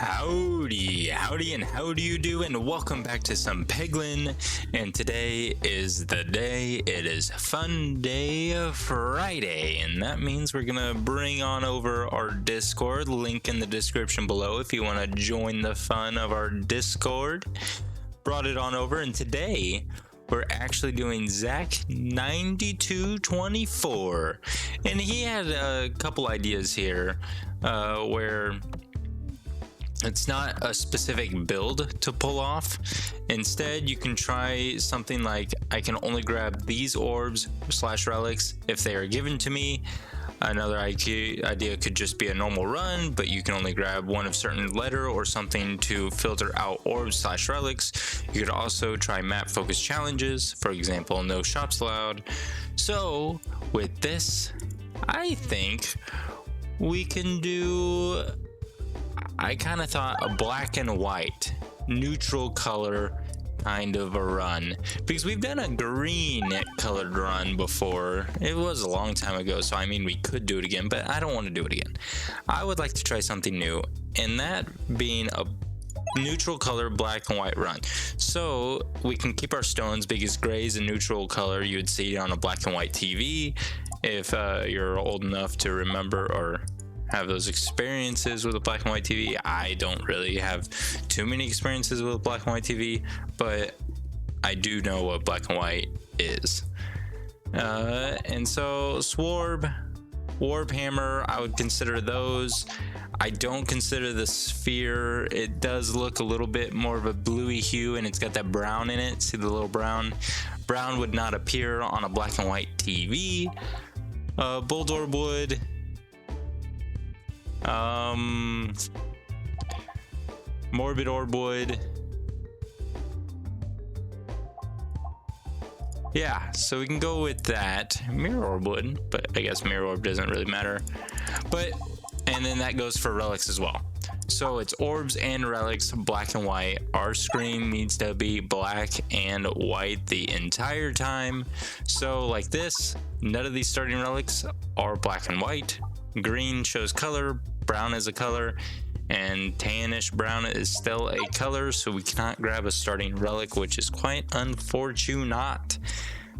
Howdy, and how do you do? And welcome back to some Peglin. And today is the day. It is Fun Day Friday, and that means we're gonna bring on over our Discord. Link in the description below if you want to join the fun of our Discord. Brought it on over, and today we're actually doing Zach 9224, and he had a couple ideas here where it's not a specific build to pull off. Instead, you can try something like, I can only grab these orbs / relics if they are given to me. Another idea could just be a normal run, but you can only grab one of certain letter or something to filter out orbs / relics. You could also try map focus challenges, for example, no shops allowed. So with this, I think we can do, I kind of thought a black and white, neutral color kind of a run, because we've done a green colored run before. It was a long time ago, so I mean we could do it again, but I don't want to do it again. I would like to try something new, and that being a neutral color black and white run. So we can keep our stones because gray is a neutral color you would see on a black and white TV if you're old enough to remember or have those experiences with a black and white TV. I don't really have too many experiences with a black and white TV, but I do know what black and white is. And so Swarb, Warhammer, I would consider those. I don't consider the sphere. It does look a little bit more of a bluey hue, and it's got that brown in it. See the little brown? Brown would not appear on a black and white TV. Bulldor would. Morbid orb would. Yeah, so we can go with that. Mirror orb would, but I guess mirror orb doesn't really matter. But, and then that goes for relics as well. So it's orbs and relics, black and white. Our screen needs to be black and white the entire time. So like this, none of these starting relics are black and white. Green shows color, brown is a color, and tannish brown is still a color, so we cannot grab a starting relic, which is quite unfortunate,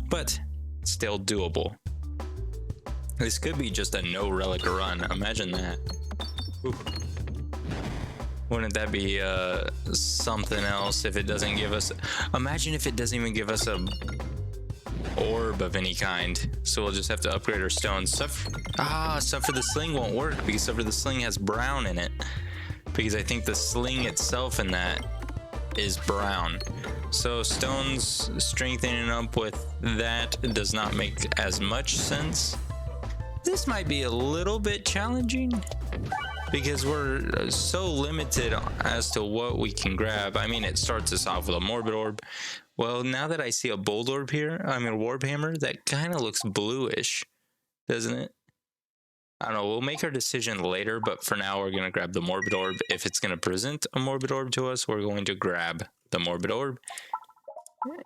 but still doable. This could be just a no relic run. Imagine that. Ooh. Wouldn't that be something else if it doesn't give us, imagine if it doesn't even give us a orb of any kind, so we'll just have to upgrade our stones. Stuff for the sling won't work because stuff for the sling has brown in it, because I think the sling itself in that is brown. So stones strengthening up with that does not make as much sense. This might be a little bit challenging because we're so limited as to what we can grab. I mean, it starts us off with a morbid orb. Well, now that I see a bold orb here, I mean Warhammer, that kind of looks bluish, doesn't it? I don't know, we'll make our decision later, but for now we're going to grab the morbid orb. If it's going to present a morbid orb to us, we're going to grab the morbid orb.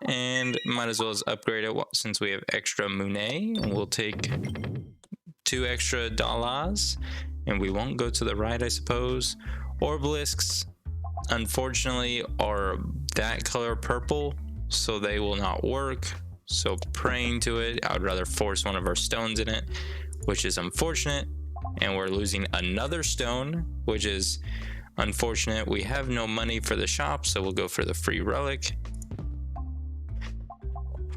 And might as well as upgrade it since we have extra money. And we'll take 2 extra dollars, and we won't go to the right, I suppose. Orblisks, unfortunately, are that color purple, so they will not work. So praying to it, I would rather force one of our stones in it, which is unfortunate. And we're losing another stone, which is unfortunate. We have no money for the shop, so we'll go for the free relic.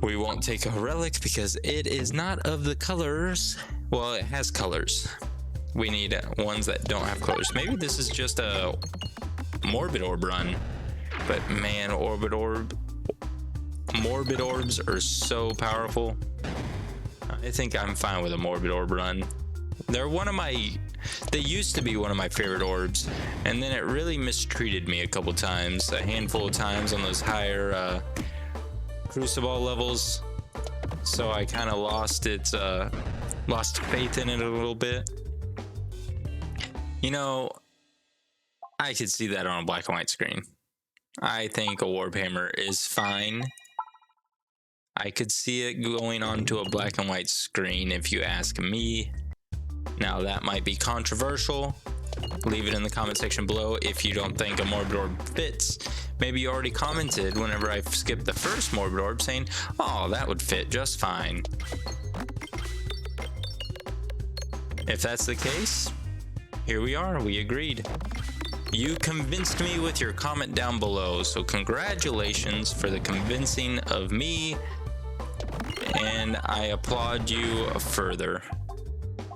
We won't take a relic because it is not of the colors. Well, it has colors. We need ones that don't have colors. Maybe this is just a morbid orb run, but man, morbid orbs are so powerful. I think I'm fine with a morbid orb run. They used to be one of my favorite orbs, and then it really mistreated me a couple times, a handful of times on those higher crucible levels. So I kind of lost faith in it a little bit. You know, I could see that on a black and white screen. I think a Warhammer is fine. I could see it going onto a black and white screen if you ask me. Now that might be controversial, Leave it in the comment section below if you don't think a morbid orb fits. Maybe you already commented whenever I skipped the first morbid orb saying, oh, that would fit just fine. If that's the case, here we are, we agreed. You convinced me with your comment down below, so congratulations for the convincing of me, and I applaud you further.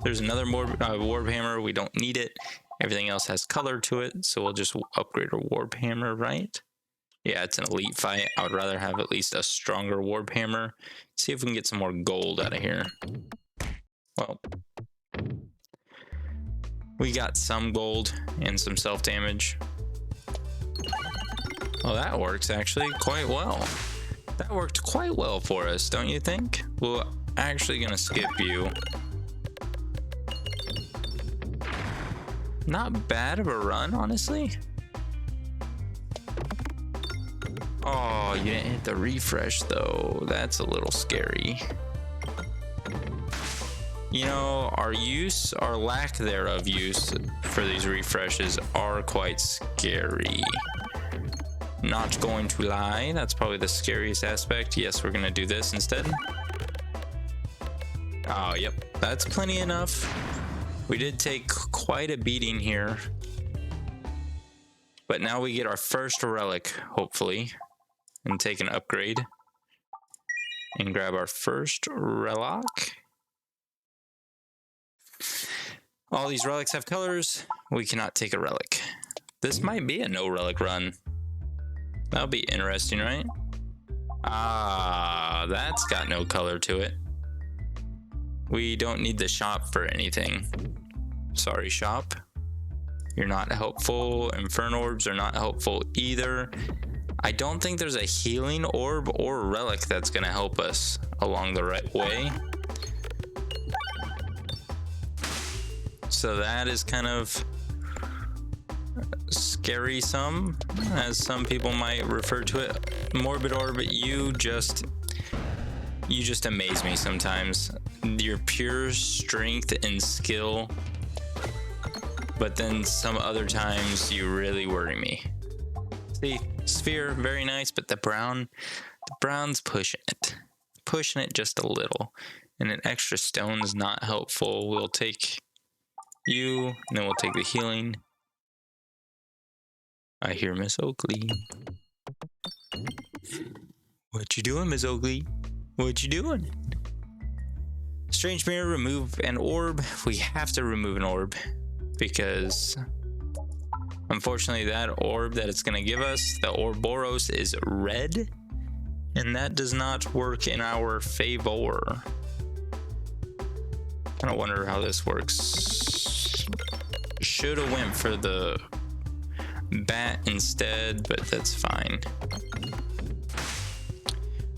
There's another warp hammer, we don't need it. Everything else has color to it, so we'll just upgrade our warp hammer, right? Yeah, it's an elite fight. I would rather have at least a stronger warp hammer. See if we can get some more gold out of here. Well, we got some gold and some self-damage. Well, that works actually quite well. That worked quite well for us, don't you think? We're actually gonna skip you. Not bad of a run, honestly. Oh, you didn't hit the refresh though. That's a little scary. You know, our lack thereof use for these refreshes are quite scary. Not going to lie, that's probably the scariest aspect. Yes, we're gonna do this instead. Oh, yep, that's plenty enough. We did take quite a beating here. But now we get our first relic, hopefully, and take an upgrade. And grab our first relic. All these relics have colors. We cannot take a relic. This might be a no relic run. That'll be interesting, right? Ah, that's got no color to it. We don't need the shop for anything. Sorry, shop. You're not helpful. Inferno orbs are not helpful either. I don't think there's a healing orb or relic that's gonna help us along the right way. So that is kind of scary some, as some people might refer to it. Morbid orb, you just amaze me sometimes. Your pure strength and skill, but then some other times you really worry me. See, sphere, very nice, but the brown's pushing it just a little, and an extra stone is not helpful. We'll take you, and then we'll take the healing. I hear Miss Oakley. What you doing, Miss Oakley? What you doing? Strange mirror, remove an orb. We have to remove an orb because unfortunately that orb that it's going to give us, the Ouroboros, is red, and that does not work in our favor. I kind of wonder how this works. Should have went for the bat instead, but that's fine.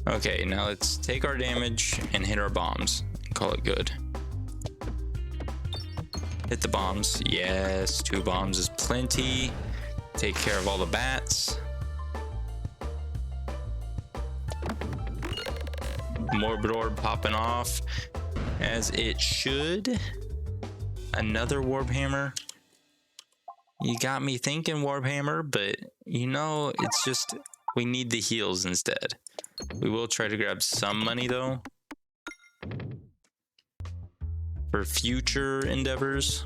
Okay, now let's take our damage and hit our bombs and call it good. Hit the bombs. Yes, 2 bombs is plenty. Take care of all the bats. Morbid orb popping off as it should. Another warp hammer. You got me thinking Warhammer, but you know, it's just we need the heals instead. We will try to grab some money though for future endeavors.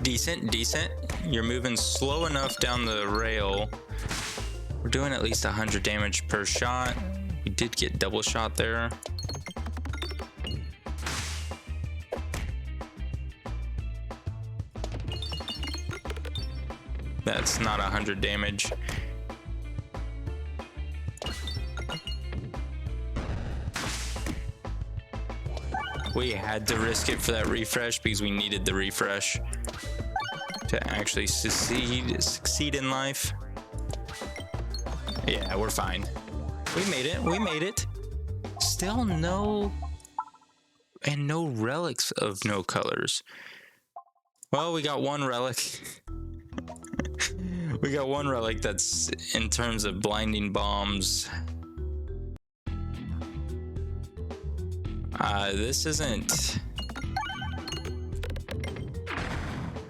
Decent. You're moving slow enough down the rail. We're doing at least 100 damage per shot. We did get double shot there. That's not 100 damage. We had to risk it for that refresh because we needed the refresh to actually succeed in life. Yeah, we're fine. We made it. Still no relics of no colors. Well, we got one relic. We got one relic that's in terms of blinding bombs. This isn't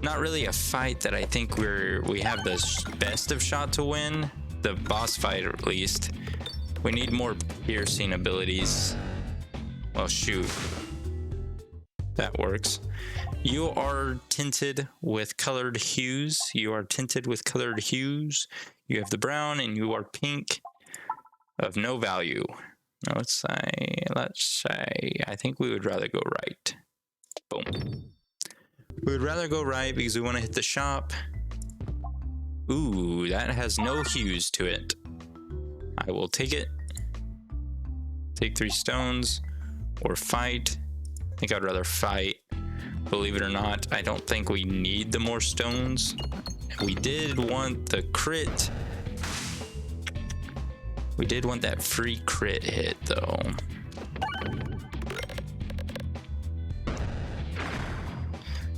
not really a fight that I think we have the best of shot to win. The boss fight, at least. We need more piercing abilities. Well, shoot. That works. You are tinted with colored hues. You are tinted with colored hues. You have the brown and you are pink of no value. Now let's say, I think we would rather go right. Boom. We would rather go right because we want to hit the shop. Ooh, that has no hues to it. I will take it. Take 3 stones or fight. I think I'd rather fight. Believe it or not, I don't think we need the more stones. We did want the crit. We did want that free crit hit though.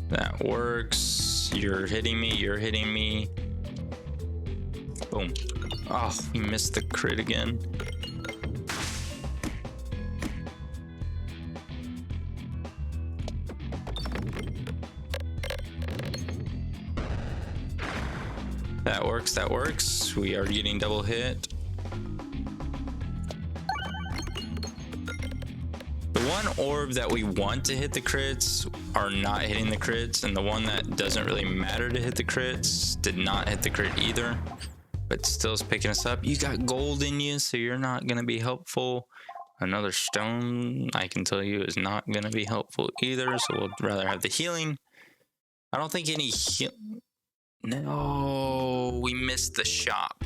That works. You're hitting me, you're hitting me. Boom. Oh, we missed the crit again. That works, that works. We are getting double hit. The one orb that we want to hit the crits are not hitting the crits, and the one that doesn't really matter to hit the crits did not hit the crit either, but still is picking us up. You got gold in you, so you're not going to be helpful. Another stone, I can tell you, is not going to be helpful either, so we'll rather have the healing. I don't think any heal... No, we missed the shop.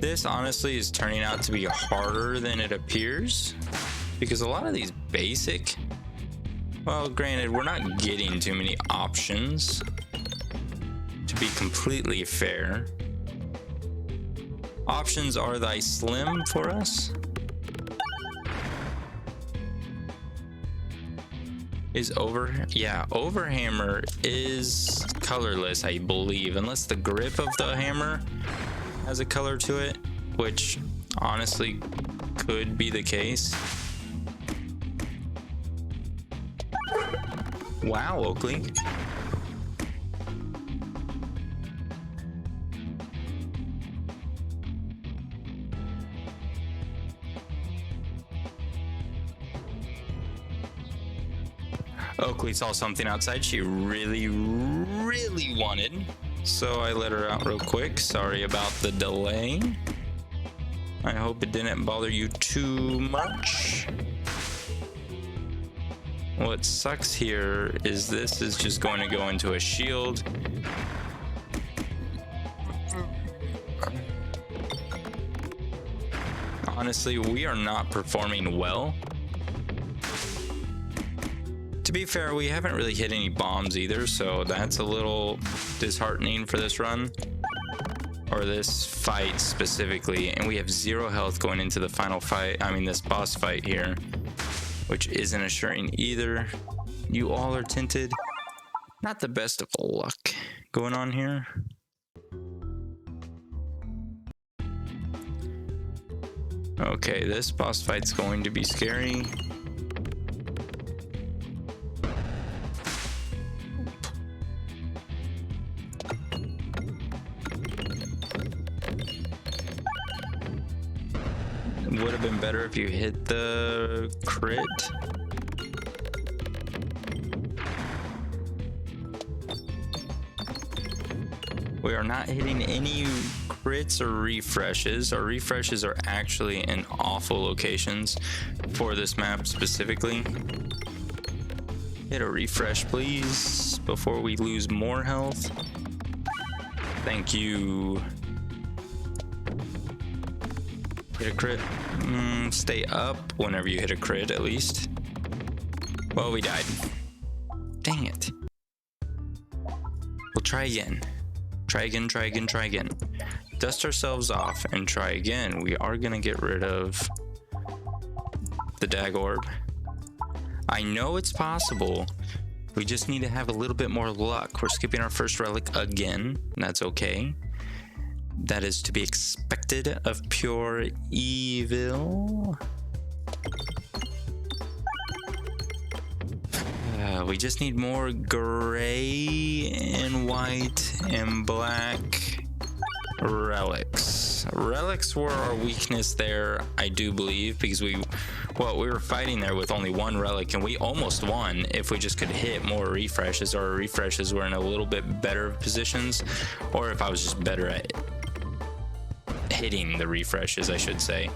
This honestly is turning out to be harder than it appears, because a lot of these basic, well, granted, we're not getting too many options, to be completely fair. Options are thy slim for us. Is Overhammer is colorless, I believe, unless the grip of the hammer has a color to it, which honestly could be the case. Wow, Oakley. Oakley saw something outside she really wanted, so I let her out real quick. Sorry about the delay. I hope it didn't bother you too much. What sucks here is this is just going to go into a shield. Honestly, we are not performing well. To be fair, we haven't really hit any bombs either, so that's a little disheartening for this run, or this fight specifically. And we have 0 health going into the final fight, this boss fight here, which isn't assuring either. You all are tinted. Not the best of luck going on here. Okay, this boss fight's going to be scary. Would have been better if you hit the crit. We are not hitting any crits or refreshes. Our refreshes are actually in awful locations for this map specifically. Hit a refresh, please, before we lose more health. Thank you. Hit a crit. Stay up whenever you hit a crit, at least. Well, we died. Dang it. We'll try again. Try again, try again, try again. Dust ourselves off and try again. We are gonna get rid of the dag orb. I know it's possible. We just need to have a little bit more luck. We're skipping our first relic again. That's okay. That is to be expected of pure evil. we just need more gray and white and black relics. Relics were our weakness there, I do believe, because we were fighting there with only one relic, and we almost won if we just could hit more refreshes, or refreshes were in a little bit better positions, or if I was just better at hitting the refreshes, I should say,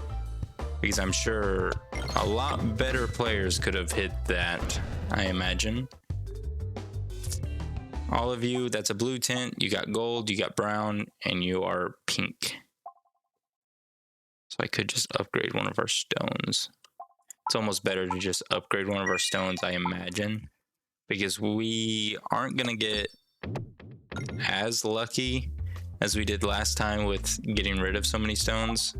because I'm sure a lot better players could have hit that, I imagine. All of you, that's a blue tint, you got gold, you got brown, and you are pink. So I could just upgrade one of our stones. It's almost better to just upgrade one of our stones, I imagine, because we aren't going to get as lucky as we did last time with getting rid of so many stones.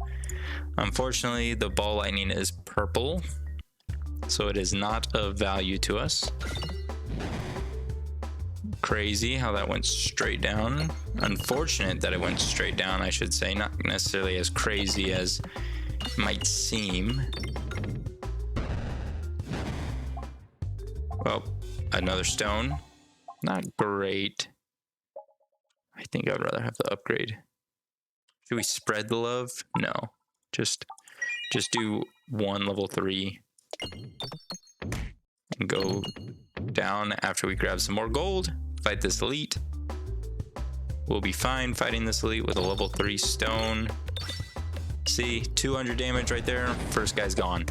Unfortunately, the ball lightning is purple, so it is not of value to us. Crazy how that went straight down. Unfortunate that it went straight down, I should say. Not necessarily as crazy as it might seem. Well, another stone. Not great. I think I'd rather have the upgrade. Should we spread the love? No. Just do one level 3 and go down after we grab some more gold. Fight this elite. We'll be fine fighting this elite with a level 3 stone. See, 200 damage right there. First guy's gone.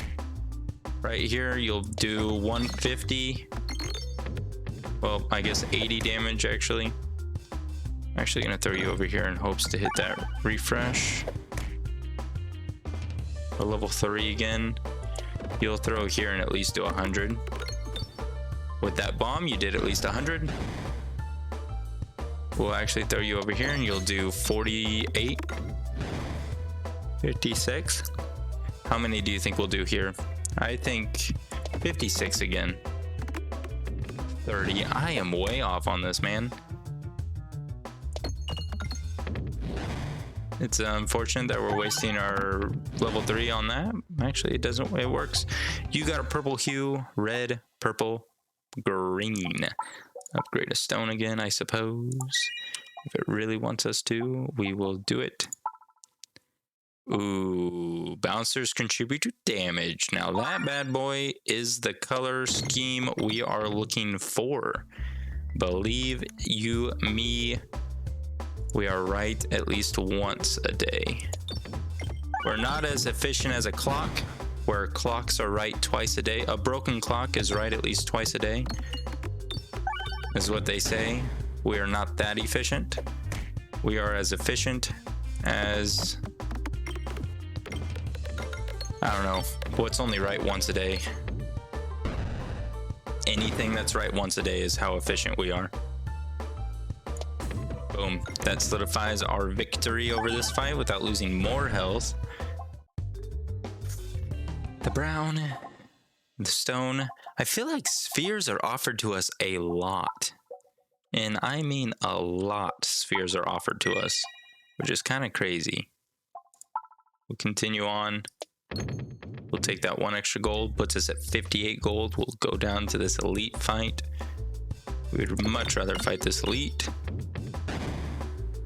Right here, you'll do 150. Well, I guess 80 damage actually. I'm actually gonna throw you over here in hopes to hit that refresh. A level 3 again. You'll throw here and at least do 100. With that bomb, you did at least 100. We'll actually throw you over here and you'll do 48. 56. How many do you think we'll do here? I think 56 again. 30. I am way off on this, man. It's unfortunate that we're wasting our level 3 on that. Actually, it works. You got a purple hue, red, purple, green. Upgrade a stone again, I suppose. If it really wants us to, we will do it. Ooh, bouncers contribute to damage. Now that bad boy is the color scheme we are looking for. Believe you me, we are right at least once a day. We're not as efficient as a clock, where clocks are right twice a day. A broken clock is right at least twice a day, is what they say. We are not that efficient. We are as efficient as, I don't know, what's only right once a day. Anything that's right once a day is how efficient we are. Boom. That solidifies our victory over this fight without losing more health. The brown, the stone. I feel like spheres are offered to us a lot. And I mean a lot. Spheres are offered to us, which is kind of crazy. We'll continue on. We'll take that 1 extra gold, puts us at 58 gold. We'll go down to this elite fight. We'd much rather fight this elite.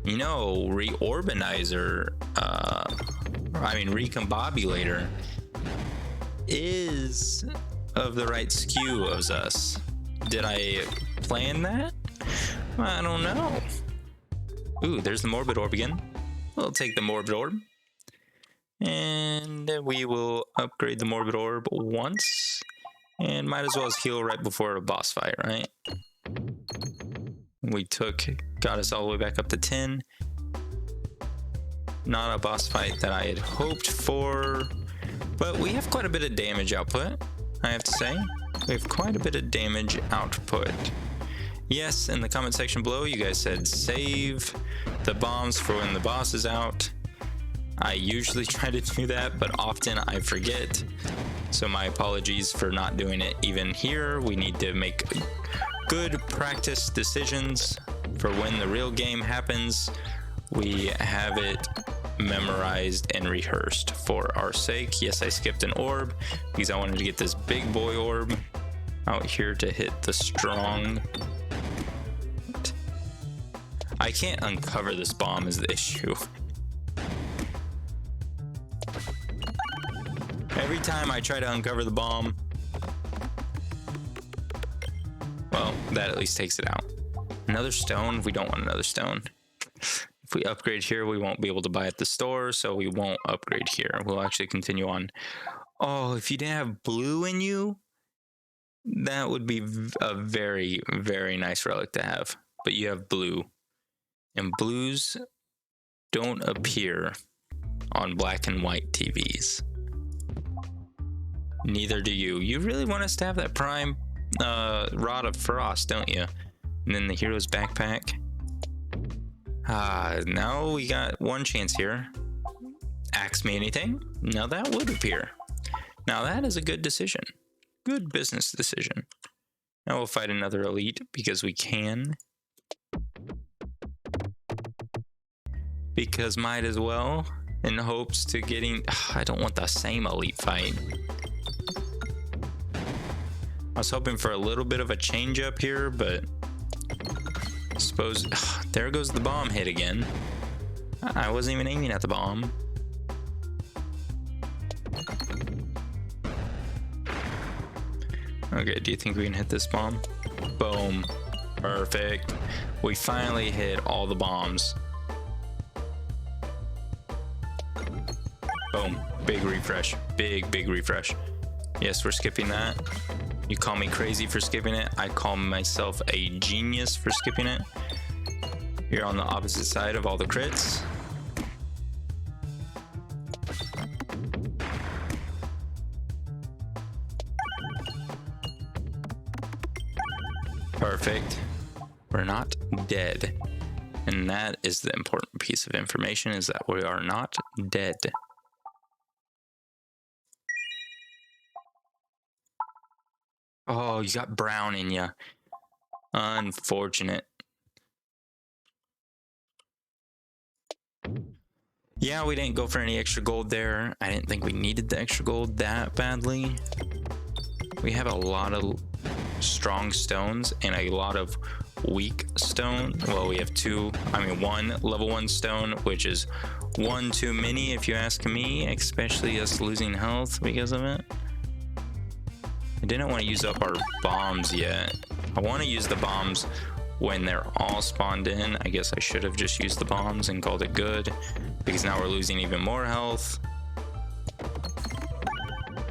You know, recombobulator is of the right skew of us. Did I plan that? I don't know. Ooh, there's the morbid orb again. We'll take the morbid orb. And we will upgrade the morbid orb once. And might as well as heal right before a boss fight, right? Got us all the way back up to 10. Not a boss fight that I had hoped for, but we have quite a bit of damage output, I have to say. We have quite a bit of damage output. Yes, in the comment section below, you guys said save the bombs for when the boss is out. I usually try to do that, but often I forget. So my apologies for not doing it even here. We need to make good practice decisions for when the real game happens. We have it memorized and rehearsed for our sake. Yes, I skipped an orb because I wanted to get this big boy orb. out here to hit the strong. I can't uncover this bomb is the issue. Every time I try to uncover the bomb, well, that at least takes it out. Another stone? We don't want another stone. If we upgrade here, we won't be able to buy at the store, so we won't upgrade here. We'll actually continue on. Oh, if you didn't have blue in you, that would be a very, very nice relic to have. But you have blue. And blues don't appear on black and white TVs. Neither do you. You really want us to have that prime Rod of Frost, don't you? And then the hero's backpack. Now we got one chance here. Ask me anything. Now that would appear. Now that is a good decision. Good business decision. Now we'll fight another elite because we can. Because might as well. In hopes to getting... I don't want the same elite fight. I was hoping for a little bit of a change up here, but... I suppose... there goes the bomb hit again. I wasn't even aiming at the bomb. Okay, do you think we can hit this bomb? Boom. Perfect. We finally hit all the bombs. Boom. Big refresh. Big refresh. Yes, we're skipping that. You call me crazy for skipping it. I call myself a genius for skipping it. You're on the opposite side of all the crits. Perfect. We're not dead. And that is the important piece of information, is that we are not dead. Oh, you got brown in you. Unfortunate. Yeah, we didn't go for any extra gold there. I didn't think we needed the extra gold that badly. We have a lot of strong stones and a lot of weak stone. Well, we have one level 1 stone, which is one too many if you ask me, especially us losing health because of it. I didn't want to use up our bombs yet. I want to use the bombs when they're all spawned in. I guess I should have just used the bombs and called it good, because now we're losing even more health.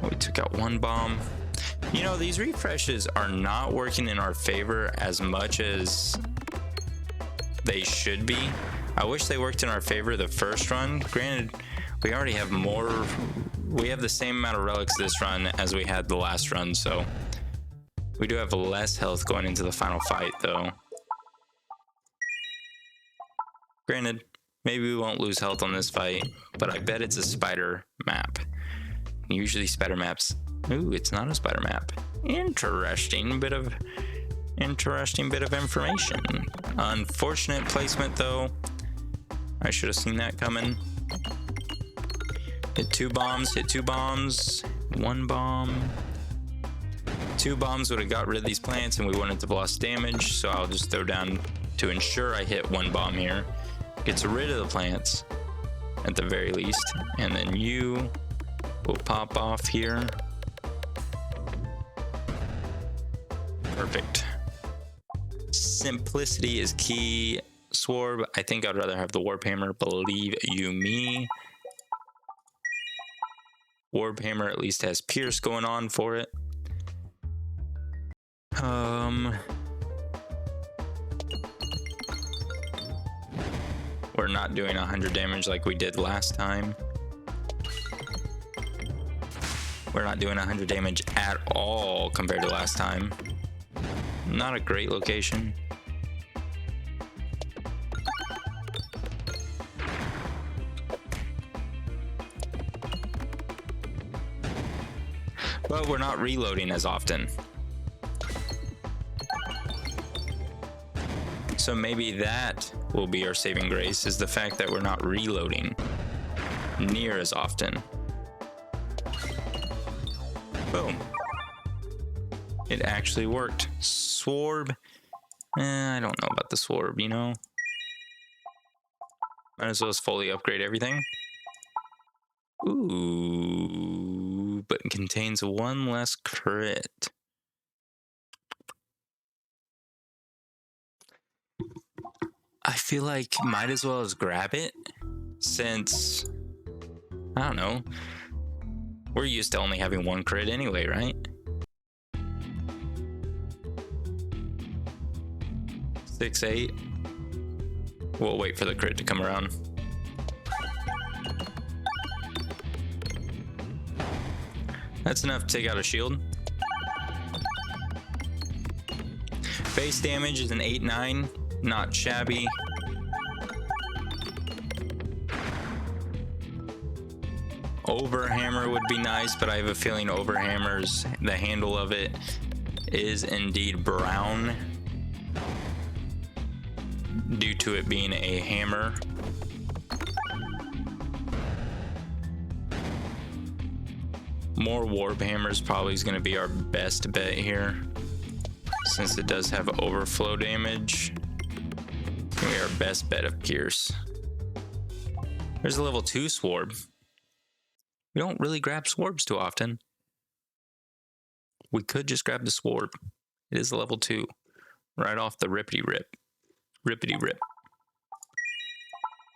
We took out one bomb. You know, these refreshes are not working in our favor as much as they should be. I wish they worked in our favor the first run. Granted, we already have more. We have the same amount of relics this run as we had the last run, so we do have less health going into the final fight, though. Granted, maybe we won't lose health on this fight, but I bet it's a spider map. Usually spider maps... Ooh, it's not a spider map. Interesting bit of information. Unfortunate placement, though. I should have seen that coming. Hit two bombs, one bomb. 2 bombs would have got rid of these plants and we wouldn't have lost damage, so I'll just throw down to ensure I hit 1 bomb here. Gets rid of the plants, at the very least. And then you will pop off here. Perfect. Simplicity is key. Swarb, I think I'd rather have the Warhammer, believe you me. Warhammer at least has Pierce going on for it. We're not doing 100 damage like we did last time. We're not doing 100 damage at all compared to last time. Not a great location. But we're not reloading as often. So maybe that will be our saving grace, is the fact that we're not reloading near as often. Boom. It actually worked. Swarb. I don't know about the Swarb, you know? Might as well fully upgrade everything. Ooh, but it contains one less crit. I feel like might as well as grab it since, I don't know, we're used to only having one crit anyway, right? 6-8. We'll wait for the crit to come around. That's enough to take out a shield. Base damage is an 8-9, not shabby. Overhammer would be nice, but I have a feeling Overhammer's, the handle of it is indeed brown due to it being a hammer. More Warp Hammers probably is going to be our best bet here, since it does have overflow damage. Maybe our best bet of Pierce. There's a level 2 Swarb. We don't really grab Swarbs too often. We could just grab the Swarb. It is a level 2. Right off the rippity rip. Rippity rip.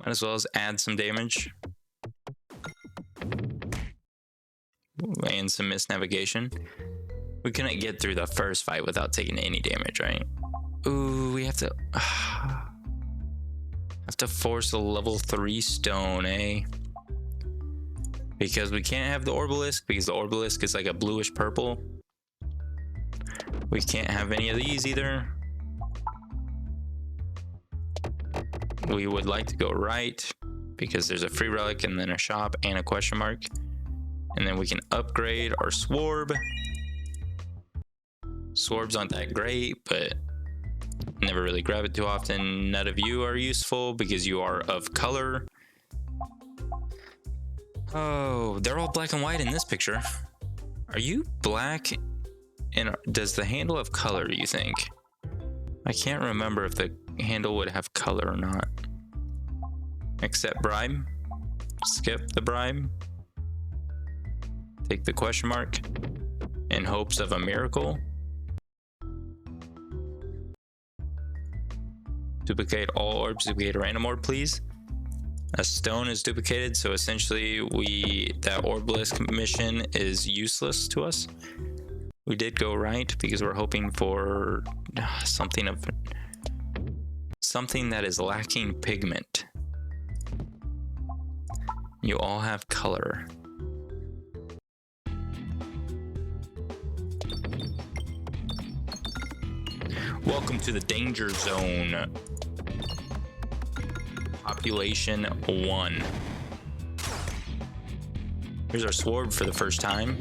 Might as well as add some damage. And some misnavigation. We couldn't get through the first fight without taking any damage, right? Ooh, we have to force a level 3 stone, eh? Because we can't have the Orbalisk, because the Orbalisk is like a bluish purple. We can't have any of these either. We would like to go right, because there's a free relic and then a shop and a question mark. And then we can upgrade our Swarb. Swarbs aren't that great, but never really grab it too often. None of you are useful because you are of color. Oh, they're all black and white in this picture. Are you black? And does the handle have color, you think? I can't remember if the handle would have color or not. Accept bribe. Skip the bribe. Take the question mark. In hopes of a miracle. Duplicate all orbs, duplicate a random orb, please. A stone is duplicated, so essentially that Orbalisk mission is useless to us. We did go right because we're hoping for something that is lacking pigment. You all have color. Welcome to the danger zone. Population 1. Here's our Swarb for the first time.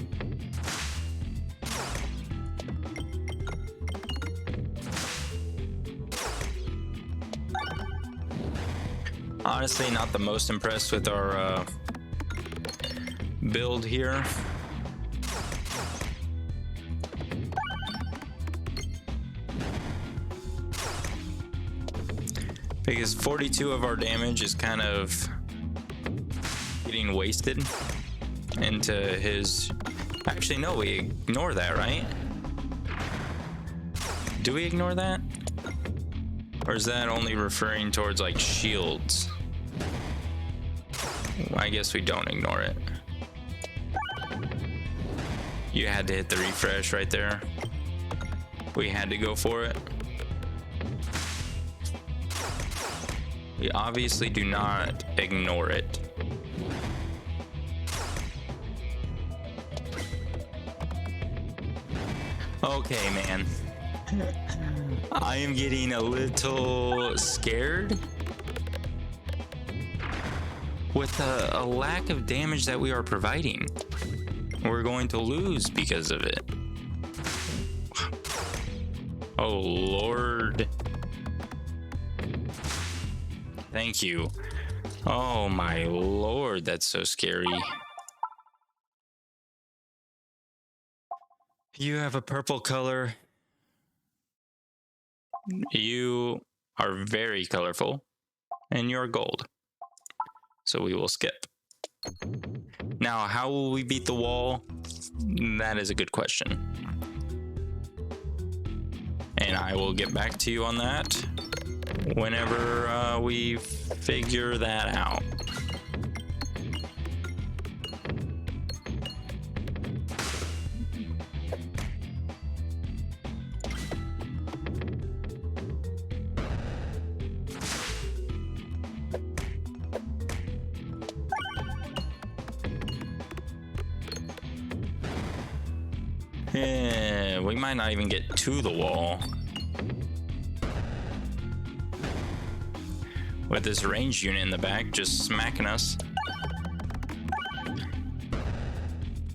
Honestly, not the most impressed with our build here. Because 42 of our damage is kind of getting wasted into his... Actually, no, we ignore that, right? Do we ignore that? Or is that only referring towards like shields? I guess we don't ignore it. You had to hit the refresh right there. We had to go for it. We obviously do not ignore it. Okay, man. I am getting a little scared with a lack of damage that we are providing. We're going to lose because of it. Oh, Lord. Thank you. Oh, my Lord, that's so scary. You have a purple color. You are very colorful. And you're gold. So we will skip. Now, how will we beat the wall? That is a good question. And I will get back to you on that whenever we figure that out. Yeah, we might not even get to the wall. With this ranged unit in the back just smacking us.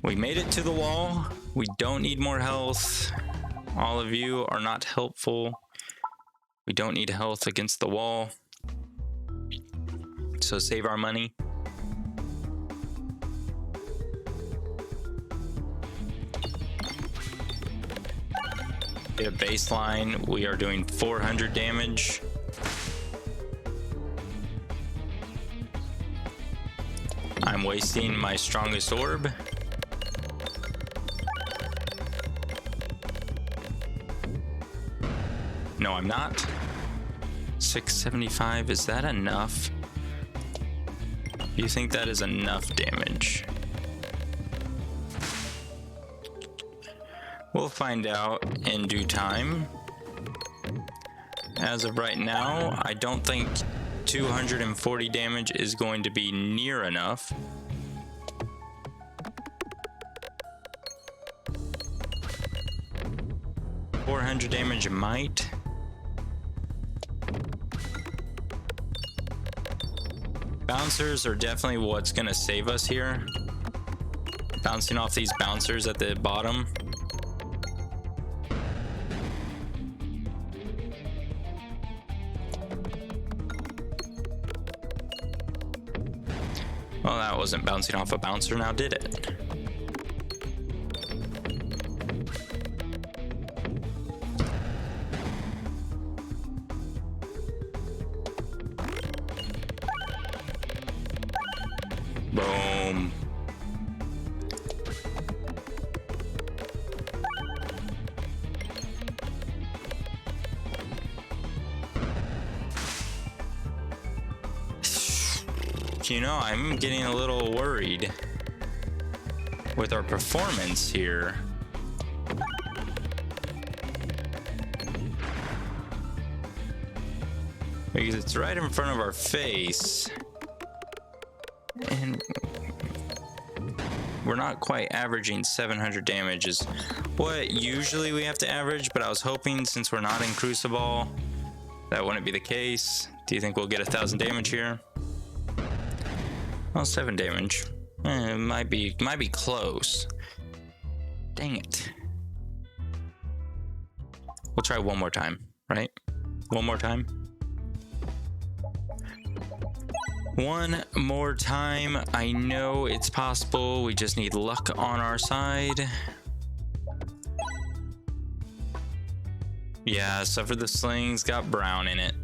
We made it to the wall. We don't need more health. All of you are not helpful. We don't need health against the wall. So save our money. Hit a baseline. We are doing 400 damage. I'm wasting my strongest orb. No, I'm not. 675, is that enough? Do you think that is enough damage? We'll find out in due time. As of right now, I don't think 240 damage is going to be near enough. $400 damage might. Bouncers are definitely what's gonna save us here. Bouncing off these bouncers at the bottom. Well, that wasn't bouncing off a bouncer now, did it? Boom. You know, I'm getting a little worried with our performance here. Because it's right in front of our face. And we're not quite averaging 700 damage is what usually we have to average, but I was hoping since we're not in Crucible, that wouldn't be the case. Do you think we'll get 1,000 damage here? Well, 7 damage. It might be close. Dang it. We'll try one more time, right? One more time. One more time. I know it's possible. We just need luck on our side. Yeah, Suffer the Sling's got brown in it.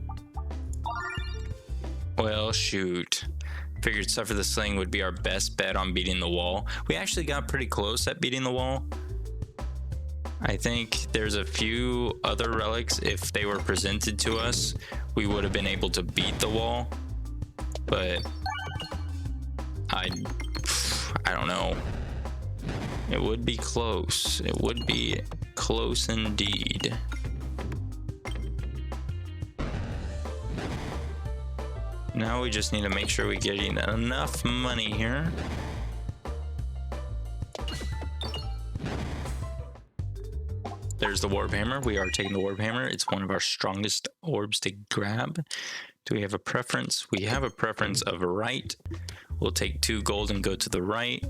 Well, shoot. Figured Suffer the Sling would be our best bet on beating the wall. We actually got pretty close at beating the wall. I think there's a few other relics, if they were presented to us, we would have been able to beat the wall. But I don't know. It would be close. It would be close indeed. Now we just need to make sure we're getting enough money here. There's the Orb Hammer. We are taking the Orb Hammer. It's one of our strongest orbs to grab. Do we have a preference? We have a preference of right. We'll take 2 gold and go to the right.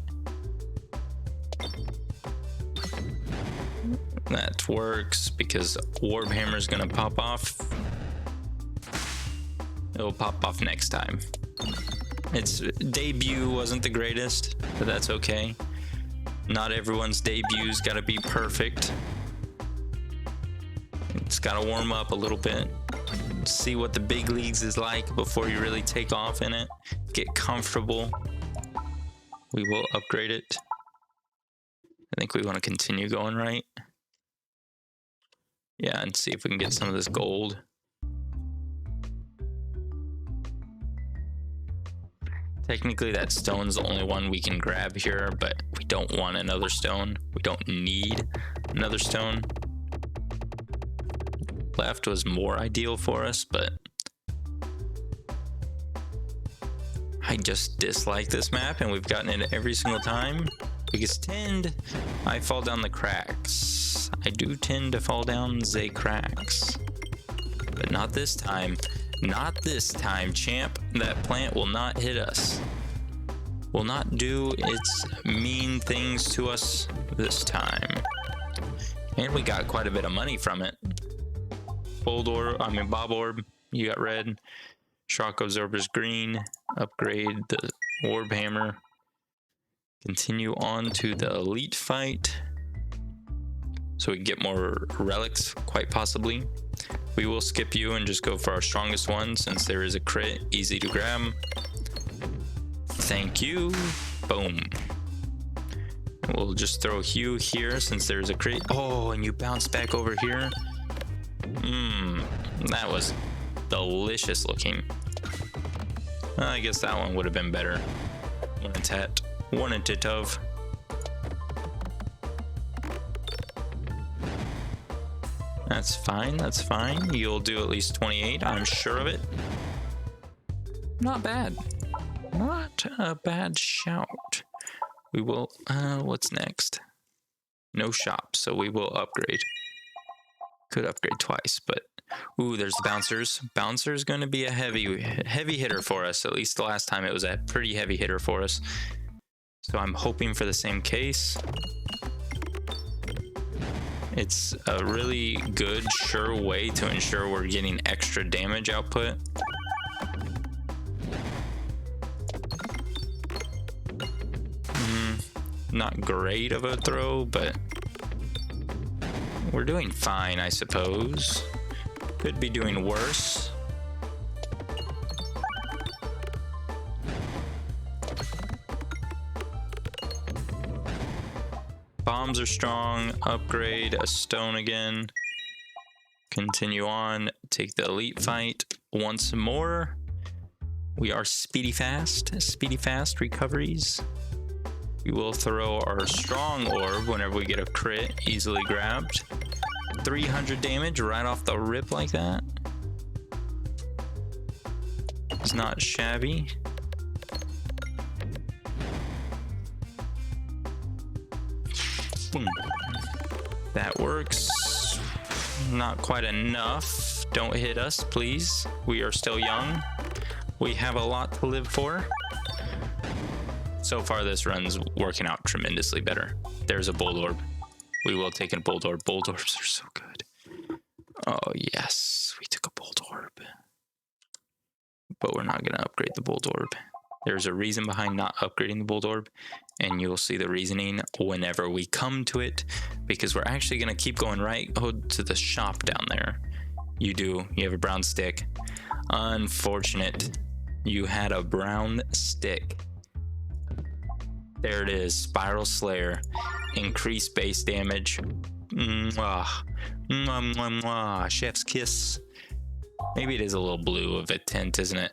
That works because Orb Hammer is going to pop off. It'll pop off next time. Its debut wasn't the greatest, but that's okay. Not everyone's debut's got to be perfect. It's got to warm up a little bit. See what the big leagues is like before you really take off in it. Get comfortable. We will upgrade it. I think we want to continue going, right? Yeah, and see if we can get some of this gold. Technically, that stone's the only one we can grab here, but we don't want another stone. We don't need another stone. Left was more ideal for us, but I just dislike this map, and we've gotten it every single time. Because I fall down the cracks. I do tend to fall down the cracks. But not this time. Not this time, champ. That plant will not hit us. Will not do its mean things to us this time. And we got quite a bit of money from it. Bob orb, you got red. Shock absorber's green. Upgrade the orb hammer. Continue on to the elite fight. So we can get more relics, quite possibly. We will skip you and just go for our strongest one since there is a crit, easy to grab. Thank you. Boom. And we'll just throw Hugh here since there's a crit. Oh, and you bounce back over here. That was delicious looking. I guess that one would have been better. Wanted it of. That's fine, that's fine. You'll do at least 28, I'm sure of it. Not bad. Not a bad shout. We will, what's next? No shop, so we will upgrade. Could upgrade twice, but ooh, there's the bouncers. Bouncer's gonna be a heavy hitter for us. At least the last time it was a pretty heavy hitter for us. So I'm hoping for the same case. It's a really good, sure way to ensure we're getting extra damage output. Not great of a throw, but we're doing fine, I suppose. Could be doing worse. Bombs are strong. Upgrade a stone again. Continue on. Take the elite fight once more. We are speedy fast. Speedy fast recoveries. We will throw our strong orb whenever we get a crit. Easily grabbed. 300 damage right off the rip like that. It's not shabby. That works. Not quite enough. Don't hit us, please. We are still young. We have a lot to live for. So far, this run's working out tremendously better. There's a bold orb. We will take a bold orb. Bold orbs are so good. Oh, yes. We took a bold orb. But we're not going to upgrade the bold orb. There's a reason behind not upgrading the bold orb, and you'll see the reasoning whenever we come to it, because we're actually going to keep going right to the shop down there. You have a brown stick. Unfortunate. You had a brown stick. There it is, Spiral Slayer. Increased base damage. Mwah. Mwah, mwah, mwah. Chef's kiss. Maybe it is a little blue of a tint, isn't it?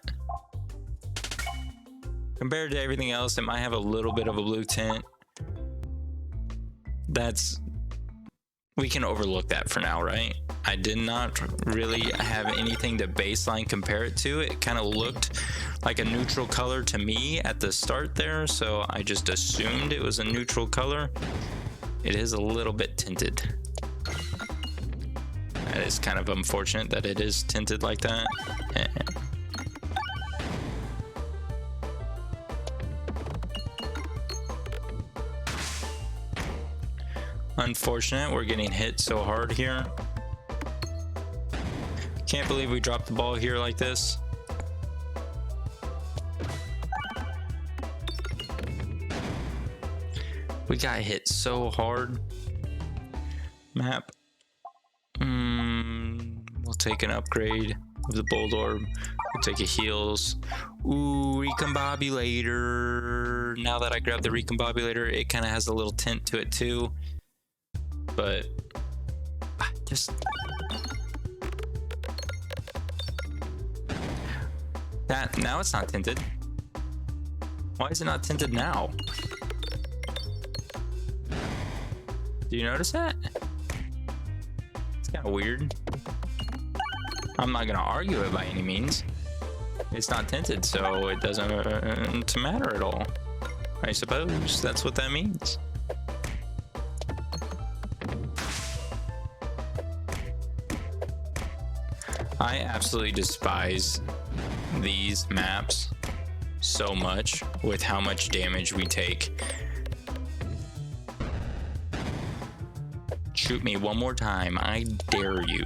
Compared to everything else, it might have a little bit of a blue tint. We can overlook that for now, right? I did not really have anything to baseline compare it to. It kind of looked like a neutral color to me at the start there, so I just assumed it was a neutral color. It is a little bit tinted. That is kind of unfortunate that it is tinted like that. Unfortunate, we're getting hit so hard here. Can't believe we dropped the ball here like this. We got hit so hard. Map. We'll take an upgrade of the bold orb. We'll take a heals. Ooh, recombobulator. Now that I grabbed the recombobulator, it kind of has a little tint to it too. But just that now it's not tinted. Why is it not tinted now? Do you notice that? It's kind of weird. I'm not gonna argue it by any means. It's not tinted, so it doesn't matter at all. I suppose that's what that means. I absolutely despise these maps so much with how much damage we take. Shoot me one more time, I dare you.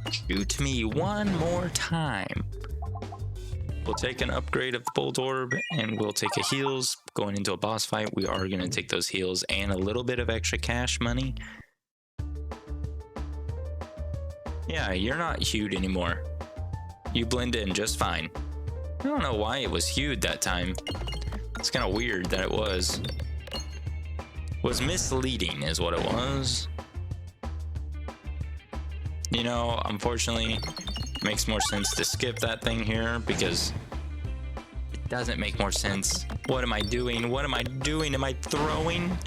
Shoot me one more time. We'll take an upgrade of the bolt orb and we'll take a heals. Going into a boss fight, we are going to take those heals and a little bit of extra cash money. Yeah, you're not hued anymore. You blend in just fine. I don't know why it was hued that time. It's kind of weird that it was. Was misleading is what it was. You know, unfortunately, it makes more sense to skip that thing here because it doesn't make more sense. What am I doing? What am I doing? Am I throwing?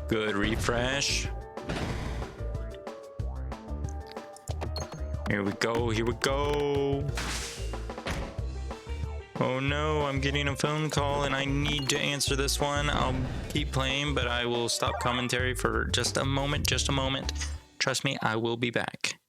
Good refresh. Here we go, here we go. Oh no, I'm getting a phone call and I need to answer this one. I'll keep playing, but I will stop commentary for just a moment, just a moment. Trust me, I will be back.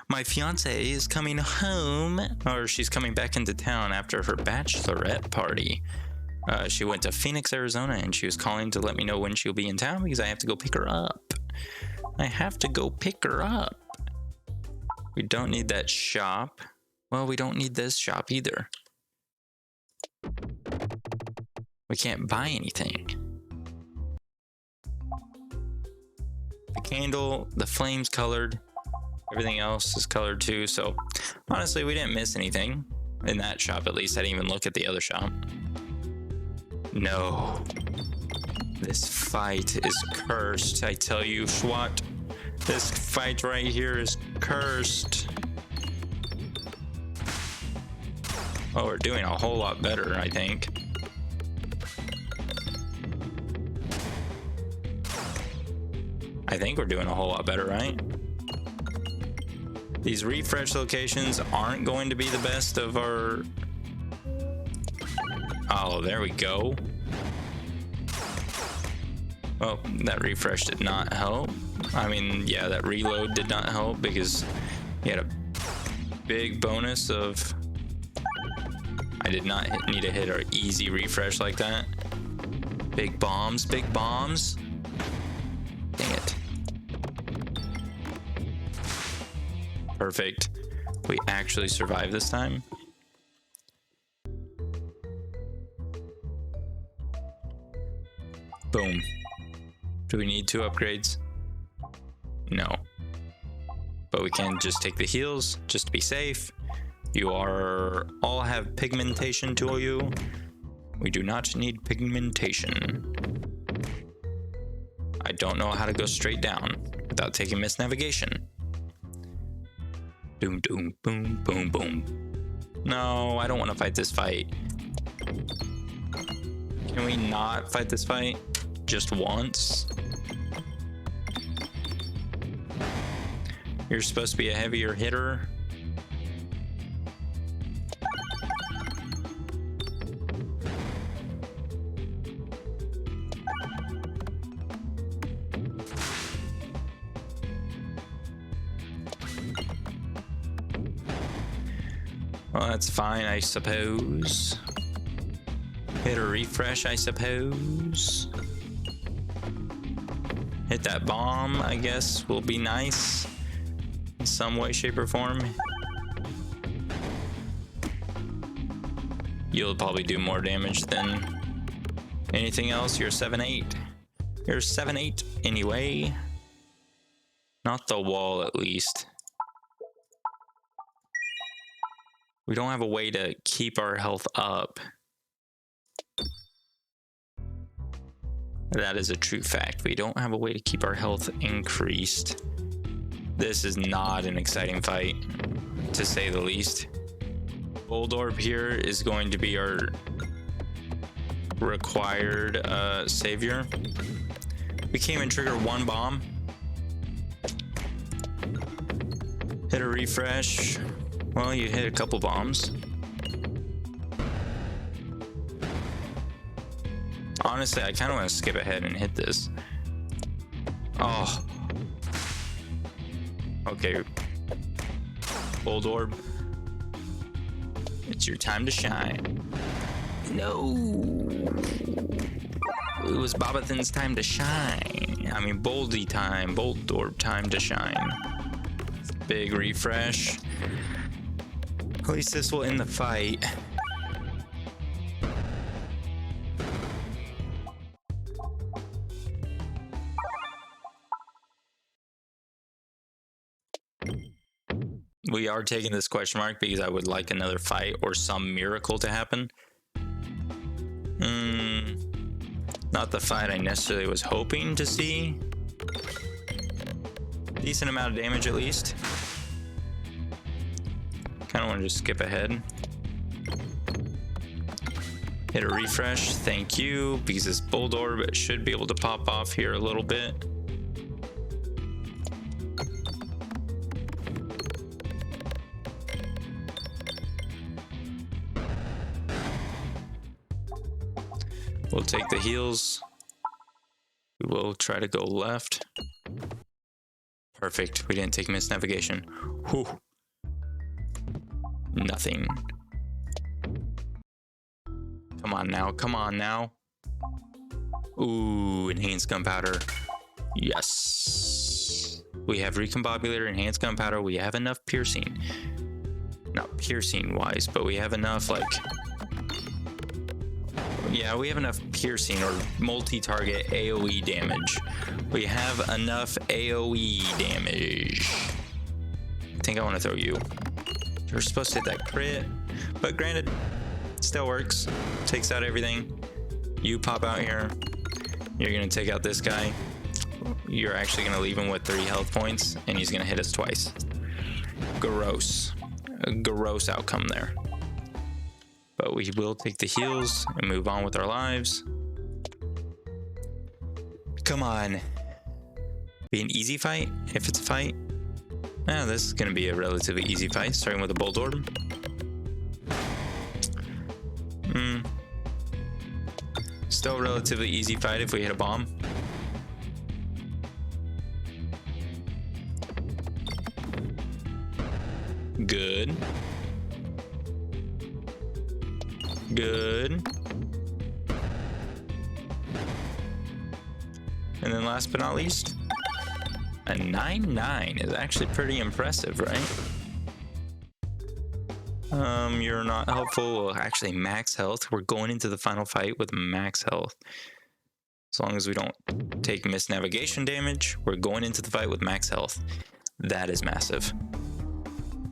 My fiance is coming home, or she's coming back into town after her bachelorette party. She went to Phoenix, Arizona, and she was calling to let me know when she'll be in town because I have to go pick her up. I have to go pick her up. We don't need that shop. Well, we don't need this shop either. We can't buy anything. The candle, the flame's colored. Everything else is colored too, so honestly, we didn't miss anything in that shop. At least I didn't even look at the other shop. No. This fight is cursed, I tell you, Schwat. This fight right here is cursed. Oh, we're doing a whole lot better, I think. I think we're doing a whole lot better, right? These refresh locations aren't going to be the best of our... Oh, there we go. Well, that refresh did not help. I mean, yeah, that reload did not help because you had a big bonus of... I did not need to hit our easy refresh like that. Big bombs, big bombs. Dang it. Perfect. We actually survived this time. Boom. Do we need 2 upgrades? No. But we can just take the heals just to be safe. You all have pigmentation to you. We do not need pigmentation. I don't know how to go straight down without taking misnavigation. Doom, doom, boom, boom, boom. No, I don't want to fight this fight. Can we not fight this fight just once? You're supposed to be a heavier hitter. Well, that's fine, I suppose. Hit a refresh, I suppose. Hit that bomb, I guess, will be nice. In some way, shape, or form. You'll probably do more damage than anything else. You're 7-8. You're 7-8 anyway. Not the wall, at least. We don't have a way to keep our health up. That is a true fact. We don't have a way to keep our health increased. This is not an exciting fight, to say the least. Gold orb here is going to be our required savior. We can't even trigger 1 bomb. Hit a refresh. Well, you hit a couple bombs. Honestly, I kind of want to skip ahead and hit this. Oh. Okay. Gold orb. It's your time to shine. No. It was Bobathan's time to shine. I mean, Boldy time. Bold orb time to shine. Big refresh. At least this will end the fight. We are taking this question mark because I would like another fight or some miracle to happen. Not the fight I necessarily was hoping to see. Decent amount of damage at least. Kind of want to just skip ahead. Hit a refresh, thank you, because this Bold Orb should be able to pop off here a little bit. We'll take the heals. We will try to go left. Perfect, we didn't take misnavigation. Whew. Nothing. Come on now, come on now. Ooh, enhanced gunpowder. Yes. We have recombobulator, enhanced gunpowder. We have enough piercing. Not piercing wise, but we have enough like... Yeah, we have enough piercing or multi-target AoE damage. We have enough AoE damage. I think I want to throw you. You're supposed to hit that crit, but granted, still works. Takes out everything. You pop out here. You're gonna take out this guy. You're actually gonna leave him with 3 health points, and he's gonna hit us twice. Gross. A gross outcome there. But we will take the heals and move on with our lives. Come on. Be an easy fight, if it's a fight. Now this is gonna be a relatively easy fight, starting with a Bold Orb. Still a relatively easy fight if we hit a bomb. Good. Good. And then last but not least, a 9-9 is actually pretty impressive, right? You're not helpful. Well, actually, max health. We're going into the final fight with max health. As long as we don't take misnavigation damage, we're going into the fight with max health. That is massive.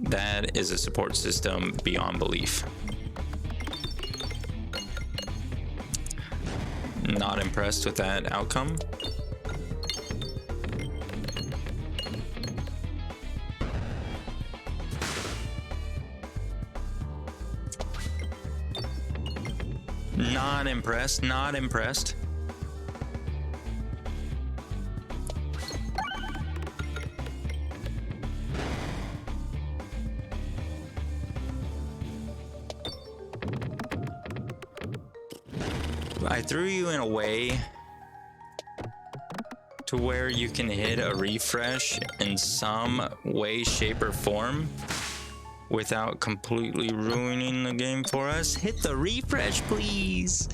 That is a support system beyond belief. Not impressed with that outcome. Not impressed, not impressed. I threw you in a way to where you can hit a refresh in some way, shape, or form without completely ruining the game for us. Hit the refresh, please.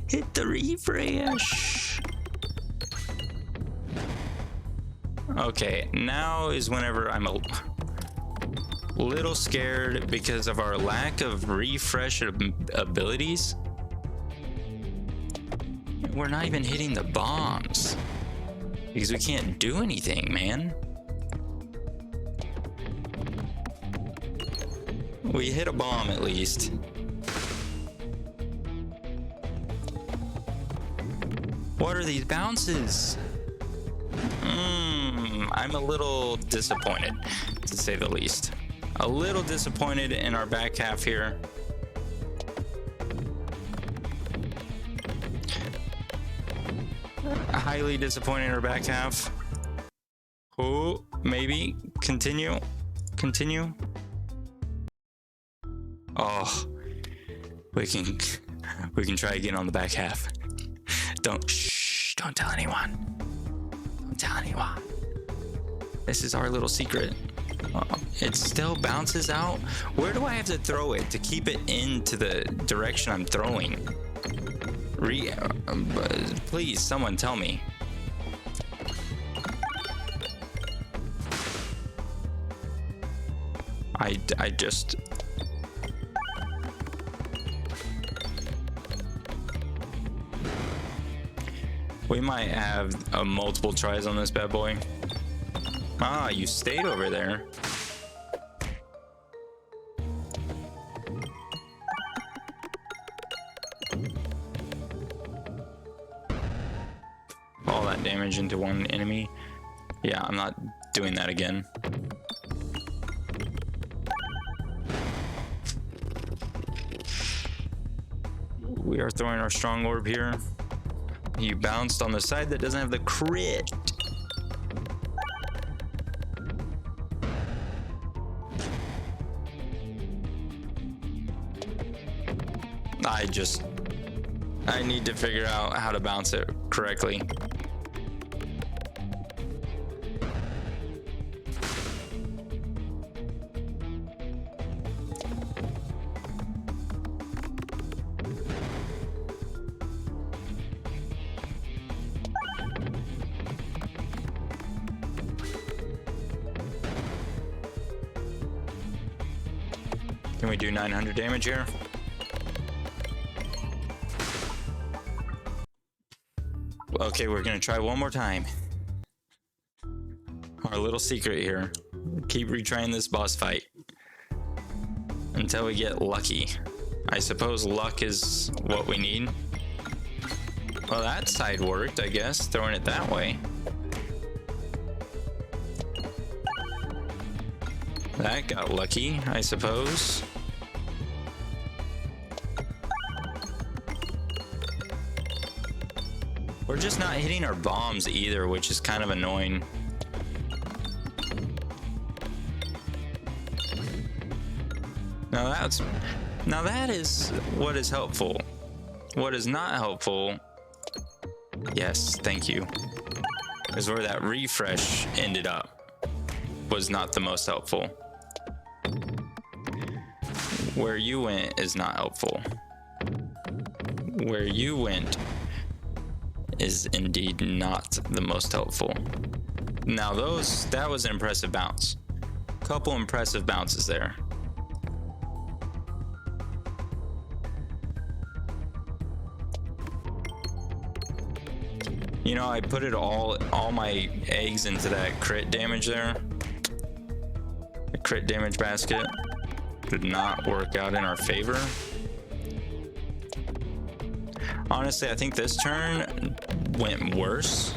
Hit the refresh. Okay, now is whenever I'm a little scared because of our lack of refresh abilities. We're not even hitting the bombs because we can't do anything, man. We hit a bomb at least. What are these bounces? I'm a little disappointed, to say the least. A little disappointed in our back half here. Highly disappointed in our back half. Oh, maybe continue. Oh, we can try again on the back half. Don't tell anyone. Don't tell anyone. This is our little secret. It still bounces out. Where do I have to throw it to keep it into the direction I'm throwing? Please, someone tell me. I just... We might have multiple tries on this bad boy. Ah, you stayed over there. All that damage into one enemy. Yeah, I'm not doing that again. We are throwing our strong orb here. You bounced on the side that doesn't have the crit. I need to figure out how to bounce it correctly. Can we do 900 damage here? Okay, we're gonna try one more time. Our little secret here. Keep retrying this boss fight until we get lucky. I suppose luck is what we need. Well, that side worked, I guess, throwing it that way. That got lucky, I suppose. We're just not hitting our bombs either, which is kind of annoying. Now that is what is helpful. What is not helpful, yes, thank you, is where that refresh ended up. Was not the most helpful. Where you went is not helpful. Where you went is indeed not the most helpful. Now that was an impressive bounce. Couple impressive bounces there. You know, I put it all my eggs into that crit damage there. The crit damage basket did not work out in our favor. Honestly, I think this turn went worse.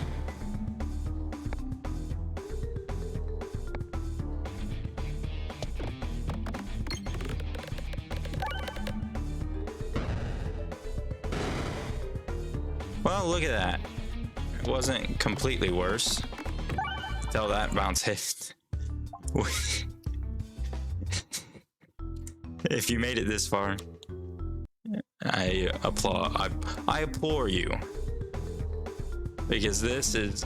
Well, look at that. It wasn't completely worse. Until that bounce hit. If you made it this far, I applaud. I implore you, because this is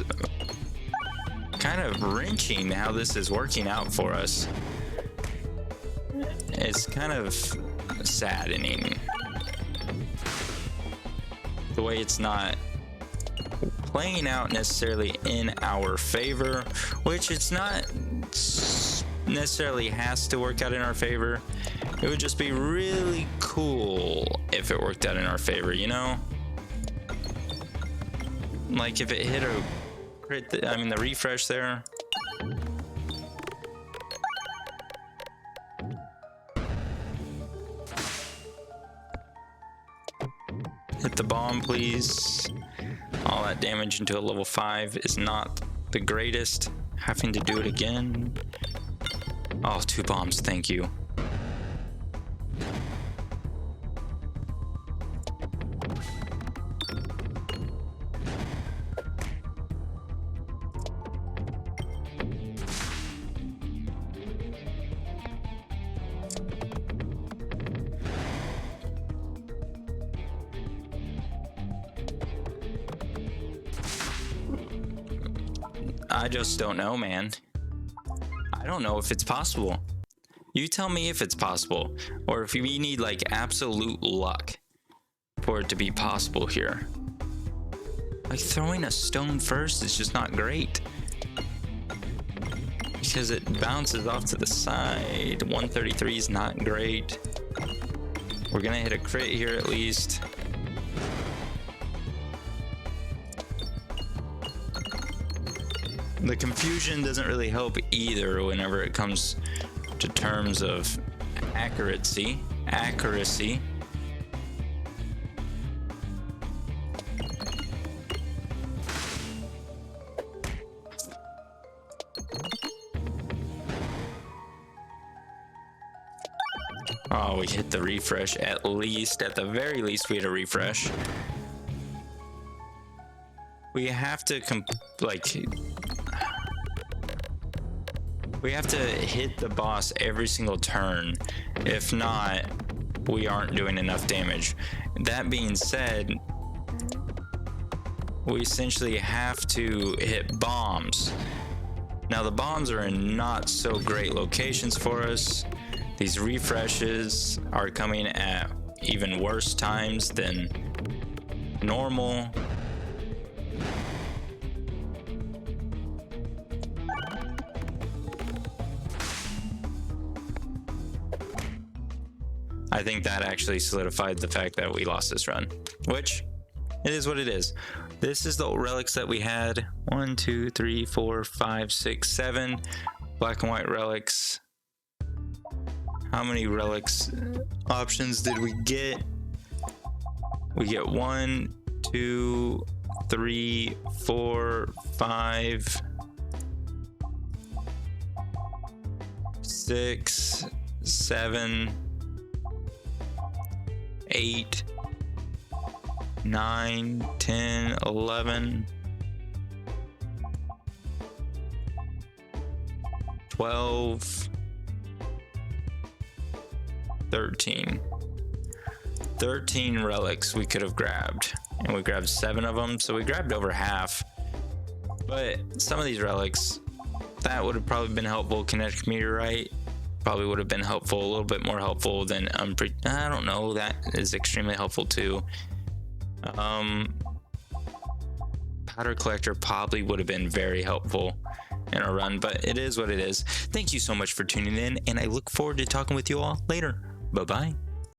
kind of wrenching how this is working out for us. It's kind of saddening the way it's not playing out necessarily in our favor, which it's not necessarily has to work out in our favor. It would just be really cool if it worked out in our favor, you know? Like if it hit a crit, I mean the refresh there. Hit the bomb, please. All that damage into a level 5 is not the greatest. Having to do it again. Oh, 2 bombs, thank you. I just don't know, man. I don't know if it's possible. You tell me if it's possible, or if we need like absolute luck for it to be possible here. Like throwing a stone first is just not great, because it bounces off to the side. 133 is not great. We're gonna hit a crit here at least. The confusion doesn't really help either whenever it comes to terms of accuracy. Oh, we hit the refresh at least. At the very least, we hit a refresh. We have to we have to hit the boss every single turn. If not, we aren't doing enough damage. That being said, we essentially have to hit bombs. Now the bombs are in not so great locations for us. These refreshes are coming at even worse times than normal. I think that actually solidified the fact that we lost this run, which it is what it is. This is the relics that we had. 1, 2, 3, 4, 5, 6, 7 black and white relics. How many relics options did we get? We get 1, 2, 3, 4, 5, 6, 7, 8, 9, 10, 11, 12, 13. 13 relics we could have grabbed, and we grabbed 7 of them, so we grabbed over half. But some of these relics, that would have probably been helpful. Kinetic meteorite probably would have been helpful, a little bit more helpful than I don't know, that is extremely helpful too. Powder collector probably would have been very helpful in our run, but it is what it is. Thank you so much for tuning in, and I look forward to talking with you all later. Bye bye.